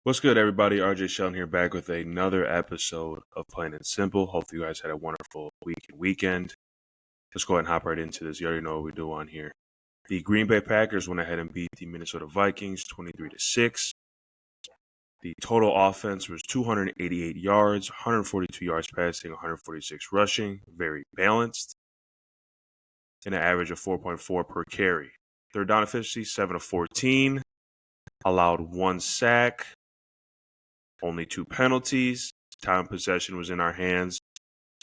What's good, everybody? RJ Shelton here, back with another episode of Plain and Simple. Hopefully, you guys had a wonderful weekend. Let's go ahead and hop right into this. You already know what we do on here. The Green Bay Packers went ahead and beat the Minnesota Vikings 23-6. The total offense was 288 yards, 142 yards passing, 146 rushing. Very balanced. And an average of 4.4 per carry. Third down efficiency, 7 of 14. Allowed 1 sack. Only 2 penalties. Time possession was in our hands.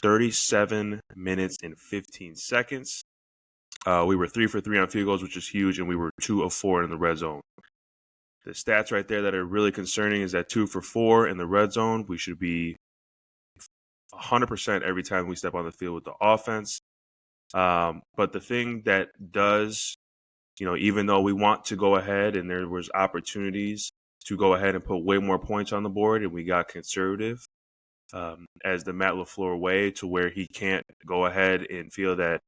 37 minutes and 15 seconds. We were 3 for 3 on field goals, which is huge, and we were 2 of 4 in the red zone. The stats right there that are really concerning is that 2 for 4 in the red zone. We should be 100% every time we step on the field with the offense. But the thing that does, even though we want to go ahead and there was opportunities to go ahead and put way more points on the board, and we got conservative as the Matt LaFleur way, to where he can't go ahead and feel that,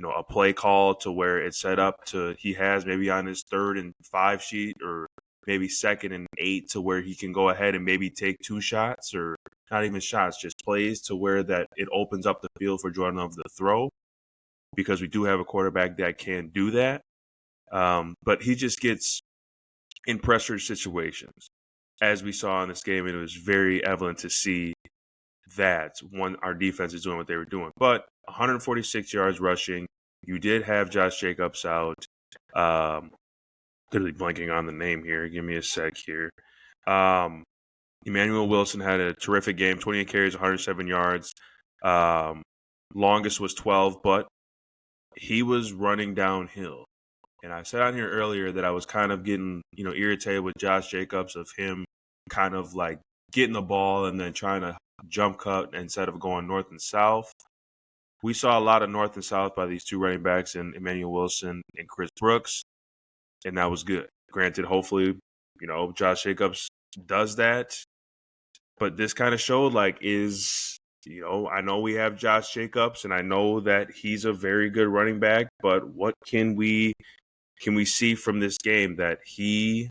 a play call to where it's set up to he has maybe on his 3rd and 5 sheet, or maybe 2nd and 8, to where he can go ahead and maybe take 2 shots, or not even shots, just plays to where that it opens up the field for Jordan Love to throw, because we do have a quarterback that can do that. But he just gets in pressure situations, as we saw in this game, and it was very evident to see that our defense is doing what they were doing. But 146 yards rushing. You did have Josh Jacobs out. Literally blanking on the name here. Give me a sec here. Emmanuel Wilson had a terrific game. 28 carries, 107 yards. Longest was 12, but he was running downhill. And I said on here earlier that I was kind of getting, irritated with Josh Jacobs, of him kind of like getting the ball and then trying to jump cut instead of going north and south. We saw a lot of north and south by these 2 running backs, in Emmanuel Wilson and Chris Brooks, and that was good. Granted, hopefully, Josh Jacobs does that. But this kind of showed, I know we have Josh Jacobs, and I know that he's a very good running back, but what can we see from this game that he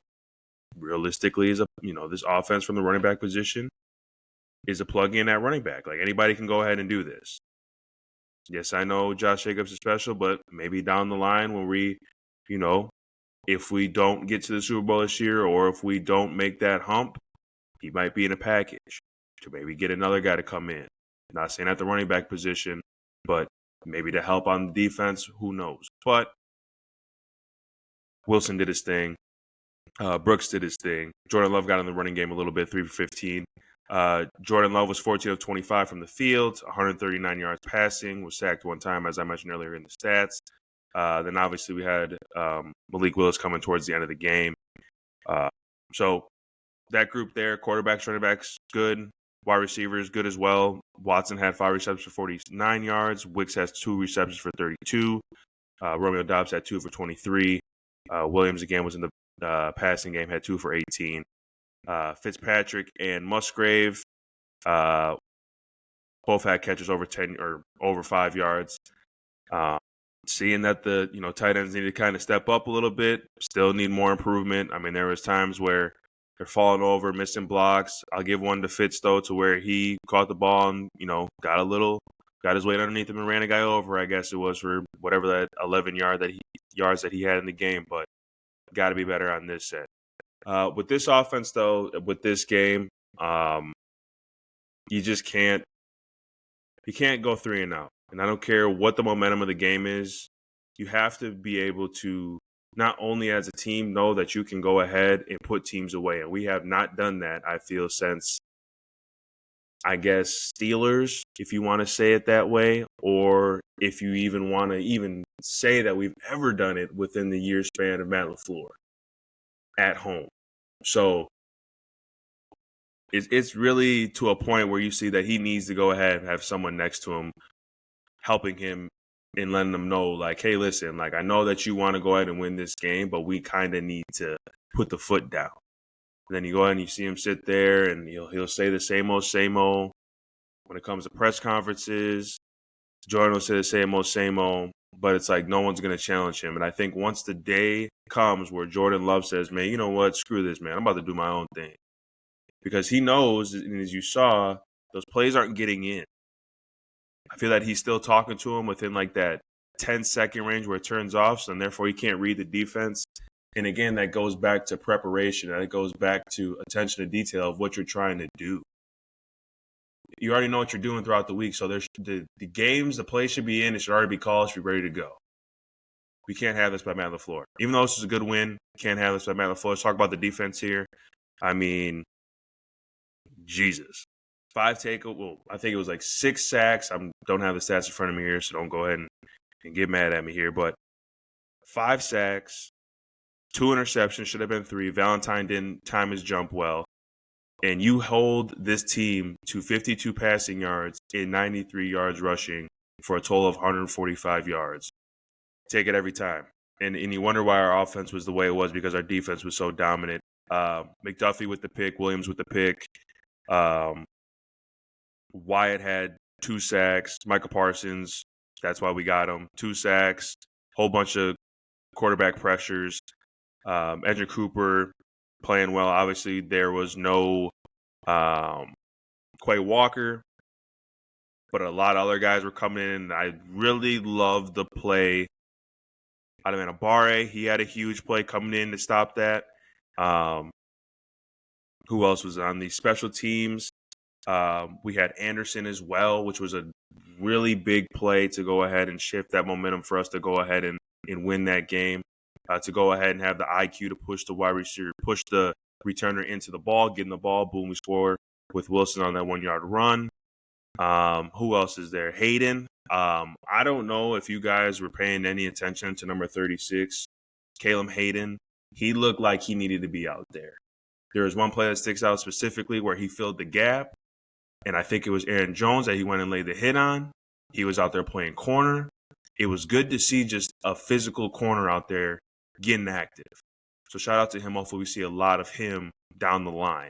realistically is this offense from the running back position is a plug-in at running back. Like, anybody can go ahead and do this. Yes, I know Josh Jacobs is special, but maybe down the line when we, if we don't get to the Super Bowl this year, or if we don't make that hump, he might be in a package to maybe get another guy to come in. Not saying at the running back position, but maybe to help on the defense. Who knows? But Wilson did his thing. Brooks did his thing. Jordan Love got in the running game a little bit, 3 for 15. Jordan Love was 14 of 25 from the field, 139 yards passing, was sacked 1 time, as I mentioned earlier in the stats. Then obviously we had Malik Willis coming towards the end of the game. So that group there, quarterbacks, running backs, good. Wide receivers, good as well. Watson had 5 receptions for 49 yards. Wicks has 2 receptions for 32. Romeo Doubs had 2 for 23. Williams, again, was in the passing game, had 2 for 18. Fitzpatrick and Musgrave both had catches over 10 or over 5 yards. Seeing that the tight ends need to kind of step up a little bit, still need more improvement. I mean, there was times where they're falling over, missing blocks. I'll give one to Fitz, though, to where he caught the ball and got his weight underneath him and ran a guy over, I guess it was, for whatever that 11 yards that he had in the game. But got to be better on this set. With this offense, though, with this game, you just can't go 3 and out. And I don't care what the momentum of the game is. You have to be able to, not only as a team, know that you can go ahead and put teams away. And we have not done that, I feel, since, I guess, Steelers, if you want to say it that way, or if you even want to even say that we've ever done it within the year span of Matt LaFleur at home. So it's really to a point where you see that he needs to go ahead and have someone next to him helping him and letting them know, like, hey, listen, like, I know that you want to go ahead and win this game, but we kind of need to put the foot down. And then you go ahead and you see him sit there, and he'll say the same old when it comes to press conferences. Jordan will say the same old, but it's like no one's going to challenge him. And I think once the day comes where Jordan Love says, man, you know what? Screw this, man. I'm about to do my own thing. Because he knows, and as you saw, those plays aren't getting in. I feel that he's still talking to him within like that 10-second range where it turns off, so and therefore he can't read the defense. And again, that goes back to preparation. And it goes back to attention to detail of what you're trying to do. You already know what you're doing throughout the week. So there's the games, the play should be in. It should already be called. It should be ready to go. We can't have this by Matt LaFleur. Even though this is a good win, can't have this by Matt LaFleur. Let's talk about the defense here. I mean, Jesus. 5 takeaways. Well, I think it was like 6 sacks. I don't have the stats in front of me here, so don't go ahead and get mad at me here. But 5 sacks, 2 interceptions, should have been 3. Valentine didn't time his jump well. And you hold this team to 52 passing yards and 93 yards rushing for a total of 145 yards. Take it every time. And you wonder why our offense was the way it was, because our defense was so dominant. McDuffie with the pick, Williams with the pick. Wyatt had 2 sacks. Michael Parsons, that's why we got him. 2 sacks, whole bunch of quarterback pressures. Edger Cooper playing well. Obviously, there was no Quay Walker, but a lot of other guys were coming in. I really loved the play out of Anabare. He had a huge play coming in to stop that. Who else was on the special teams? We had Anderson as well, which was a really big play to go ahead and shift that momentum for us to go ahead and win that game. To go ahead and have the IQ to push the wide receiver, push the returner into the ball, getting the ball, boom, we score with Wilson on that 1-yard run. Who else is there? Hayden. I don't know if you guys were paying any attention to number 36, Caleb Hayden. He looked like he needed to be out there. There was one play that sticks out specifically where he filled the gap, and I think it was Aaron Jones that he went and laid the hit on. He was out there playing corner. It was good to see just a physical corner out there getting active. So shout out to him. Hopefully we see a lot of him down the line.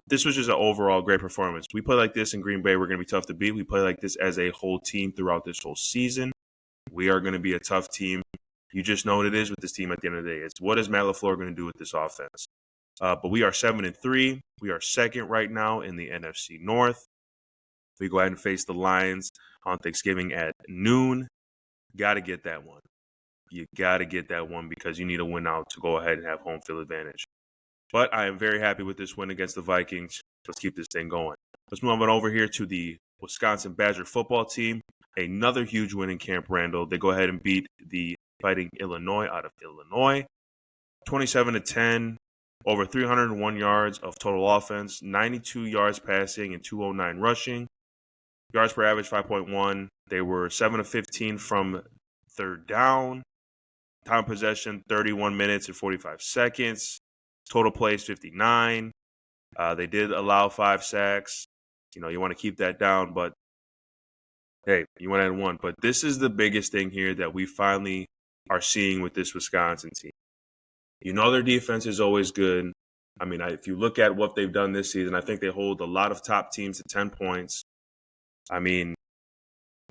This was just an overall great performance. We play like this in Green Bay, we're going to be tough to beat. We play like this as a whole team throughout this whole season. We are going to be a tough team. You just know what it is with this team at the end of the day. It's what is Matt LaFleur going to do with this offense? But we are 7-3. We are second right now in the NFC North. We go ahead and face the Lions on Thanksgiving at noon. Got to get that one. You got to get that one because you need a win out to go ahead and have home field advantage. But I am very happy with this win against the Vikings. Let's keep this thing going. Let's move on over here to the Wisconsin Badger football team. Another huge win in Camp Randall. They go ahead and beat the Fighting Illinois out of Illinois. 27-10, over 301 yards of total offense, 92 yards passing and 209 rushing. Yards per average, 5.1. They were 7-15 from third down. Time of possession, 31 minutes and 45 seconds. Total plays, 59. They did allow 5 sacks. You know, you want to keep that down, but hey, you want to add 1. But this is the biggest thing here that we finally are seeing with this Wisconsin team. You know their defense is always good. I mean, if you look at what they've done this season, I think they hold a lot of top teams to 10 points. I mean,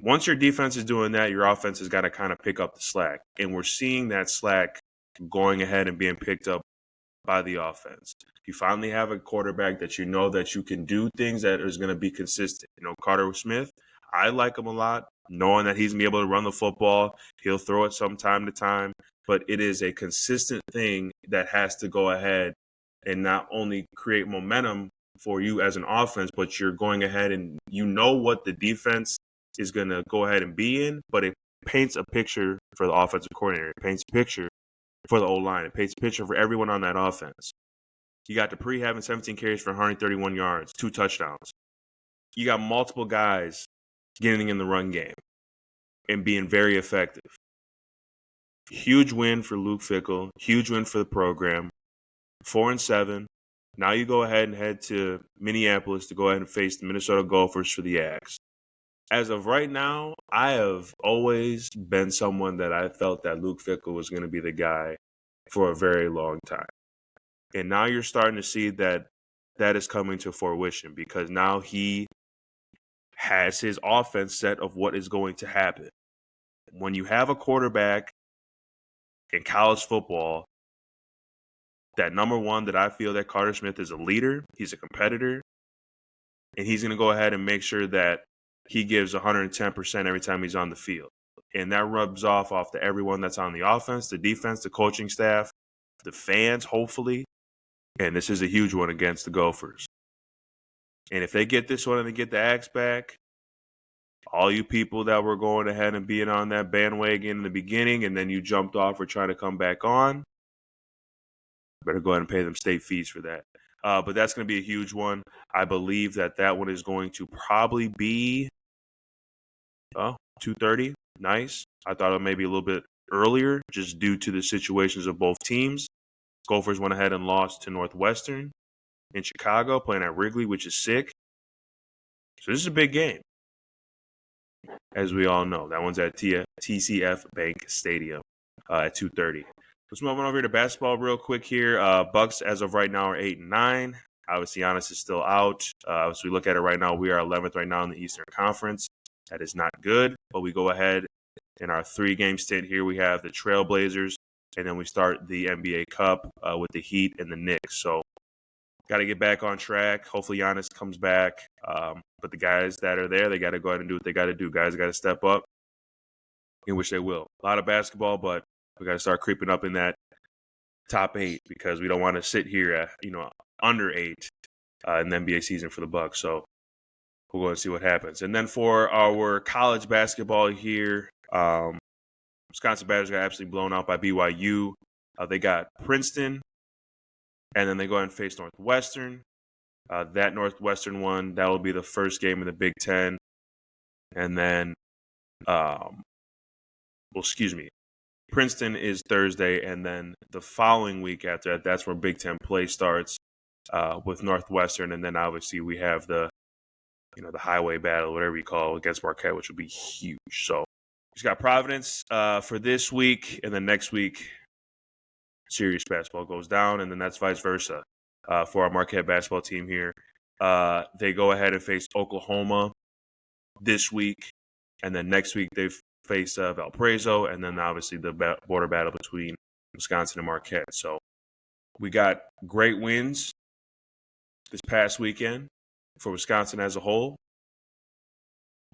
once your defense is doing that, your offense has got to kind of pick up the slack. And we're seeing that slack going ahead and being picked up by the offense. You finally have a quarterback that you know that you can do things that is going to be consistent. You know, Carter Smith, I like him a lot, knowing that he's going to be able to run the football. He'll throw it from time to time. But it is a consistent thing that has to go ahead and not only create momentum for you as an offense, but you're going ahead and you know what the defense is going to go ahead and be in, but it paints a picture for the offensive coordinator. It paints a picture for the O-line. It paints a picture for everyone on that offense. You got Dupree having 17 carries for 131 yards, 2 touchdowns. You got multiple guys getting in the run game and being very effective. Huge win for Luke Fickell. Huge win for the program. 4-7. Now you go ahead and head to Minneapolis to go ahead and face the Minnesota Gophers for the Ags. As of right now, I have always been someone that I felt that Luke Fickell was going to be the guy for a very long time. And now you're starting to see that is coming to fruition because now he has his offense set of what is going to happen. When you have a quarterback in college football, that number one, that I feel that Carter Smith is a leader, he's a competitor, and he's going to go ahead and make sure that he gives 110% every time he's on the field. And that rubs off to everyone that's on the offense, the defense, the coaching staff, the fans, hopefully. And this is a huge one against the Gophers. And if they get this one and they get the axe back, all you people that were going ahead and being on that bandwagon in the beginning and then you jumped off or trying to come back on, better go ahead and pay them state fees for that. But that's going to be a huge one. I believe that one is going to probably be 2:30. Nice. I thought it may be a little bit earlier just due to the situations of both teams. Gophers went ahead and lost to Northwestern in Chicago, playing at Wrigley, which is sick. So this is a big game, as we all know. That one's at TCF Bank Stadium at 2:30. Let's move on over to basketball real quick here. Bucks, as of right now, are 8-9. Obviously, Giannis is still out. As we look at it right now, we are 11th right now in the Eastern Conference. That is not good, but we go ahead in our 3-game stint here. We have the Trailblazers, and then we start the NBA Cup with the Heat and the Knicks. So got to get back on track. Hopefully Giannis comes back. But the guys that are there, they got to go ahead and do what they got to do. Guys got to step up, in which they will. A lot of basketball, but we got to start creeping up in that top 8 because we don't want to sit here at, under 8 in the NBA season for the Bucks. So we'll go and see what happens. And then for our college basketball here, Wisconsin Badgers got absolutely blown out by BYU. They got Princeton, and then they go ahead and face Northwestern. That Northwestern one, that will be the first game in the Big Ten. And then, Princeton is Thursday, and then the following week after that, that's where Big Ten play starts with Northwestern. And then obviously we have the highway battle, whatever you call it, against Marquette, which will be huge. So we've got Providence for this week, and then next week, serious basketball goes down, and then that's vice versa for our Marquette basketball team here. They go ahead and face Oklahoma this week, and then next week they face Valparaiso, and then obviously the border battle between Wisconsin and Marquette. So we got great wins this past weekend for Wisconsin as a whole.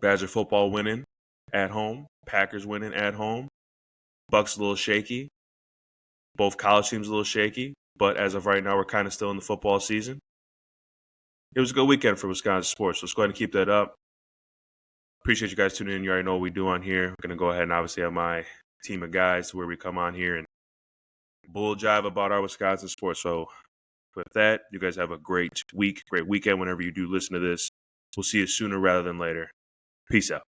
Badger football winning at home. Packers winning at home. Bucks a little shaky. Both college teams a little shaky. But as of right now, we're kind of still in the football season. It was a good weekend for Wisconsin sports. So let's go ahead and keep that up. Appreciate you guys tuning in. You already know what we do on here. I'm going to go ahead and obviously have my team of guys where we come on here and bull jive about our Wisconsin sports. So with that, you guys have a great week, great weekend whenever you do listen to this. We'll see you sooner rather than later. Peace out.